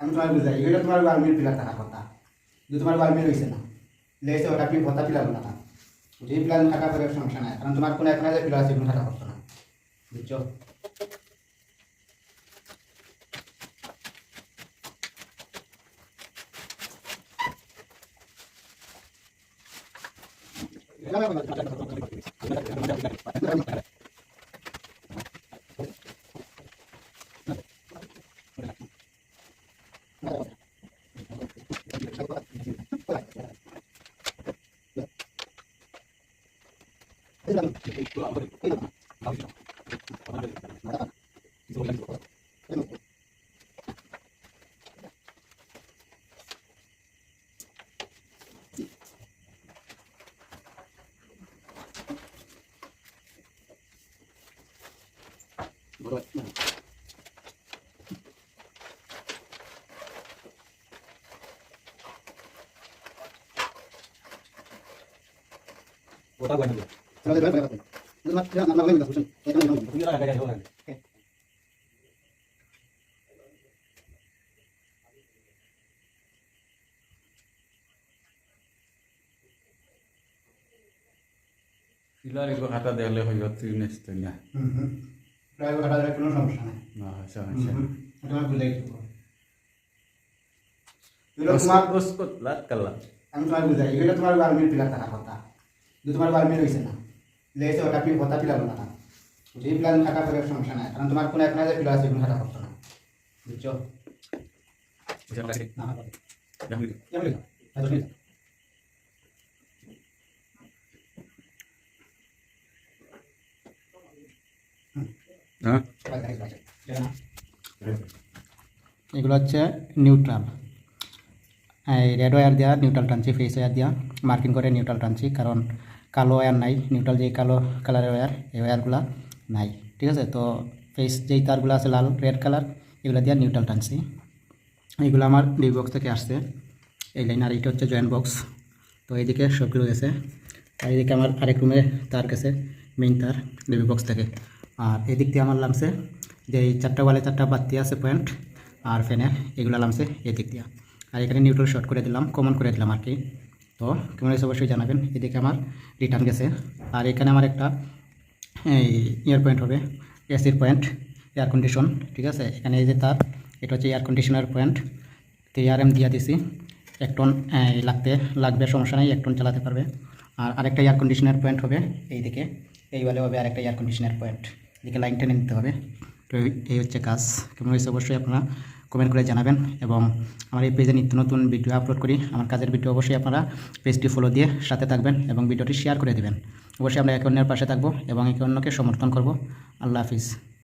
আমি তোমার বুঝাই এগুলো তোমার আর্মির পিলার থাকার কথা, যদি তোমার আর্মির হয়েছে না লেগেছে ওটা তুমি ভর্তা পিলার না এই প্ল্যান থাকা পরে সমস্যা নাই, কারণ তোমার কোনো এখন যে পিলার আছে এগুলো থাকা করতো না, বুঝছো? ওটা বানিয়ে দাও। তোমার তুমি আর আগে যাও না। পিলার এগুলো হাতা দেখলে হইব তুই নেক্সট না প্রায় কাটা দিলে কোনো সমস্যা নাই, না সমস্যা তোমার বুঝাই দেবো এগুলো তোমার উসকো লাত কালা আমি তোমার বুঝাই এগুলো তোমার আর্মির পিলার থাকার কথা, যদি তোমার আর্মির হয়েছে না লেগেছে ওটা তুমি ভর্তা পিলার না এই প্ল্যান থাকা পরে সমস্যা নাই, কারণ তোমার কোনো এখন যে পিলার আছে এগুলো থাকা করতো না, বুঝছো? হ্যাঁ এগুলো হচ্ছে নিউট্রাল, এই রেড ওয়্যার দেওয়া নিউট্রাল টানছি, ফেস ওয়্যার দেওয়া মার্কিং করে নিউট্রাল টানছি, কারণ কালো ওয়্যার নাই, নিউট্রাল যে কালো কালারের ওয়্যার এই ওয়্যারগুলো নাই, ঠিক আছে? তো ফেস যেই তারগুলো আছে লাল রেড কালার এগুলো দিয়ে নিউট্রাল টানছি। এইগুলো আমার ডি বক্স থেকে আসছে এই লাইন, আর এইটা হচ্ছে জয়েন্ট বক্স। তো এইদিকে সবগুলো গেছে, আর এইদিকে আমার আরেক রুমে তার গেছে মেইন তার ডিবি বক্স থেকে, আর এদিক দিয়ে আমার লাগছে যে এই চারটা ওয়ালে চারটা বাতি আছে পয়েন্ট আর ফ্যানের এগুলো লাগছে এদিক দিয়ে, আর এখানে নিউট্রাল শর্ট করে দিলাম, কমন করে দিলাম আর কি। তো কেমন হয়েছে অবশ্যই জানাবেন। এদিকে আমার রিটার্ন গেছে, আর এখানে আমার একটা এই ইয়ার পয়েন্ট হবে, এসির পয়েন্ট, এয়ার কন্ডিশন, ঠিক আছে? এখানে এই যে তার এটা হচ্ছে এয়ার কন্ডিশনার পয়েন্ট, 3RM দিয়ে দিছি, 1 টন লাগবে সমস্যা নেই, 1 টন চালাতে পারবে। আর আরেকটা এয়ার কন্ডিশনার পয়েন্ট হবে এইদিকে, এই ওয়ালে হবে আরেকটা এয়ার কন্ডিশনার পয়েন্ট, এদিকে লাইন টেনে নিতে হবে। তো এই হচ্ছে কাজ, কেমন হয়েছে অবশ্যই আপনারা কমেন্ট করে জানাবেন, এবং আমার এই পেজে নিত্য নতুন ভিডিও আপলোড করি, আমার কাজের ভিডিও অবশ্যই আপনারা পেজটি ফলো দিয়ে সাথে থাকবেন এবং ভিডিওটি শেয়ার করে দেবেন। অবশ্যই আমরা একে অন্যের পাশে থাকবো এবং একে অন্যকে সমর্থন করব। আল্লাহ হাফিজ।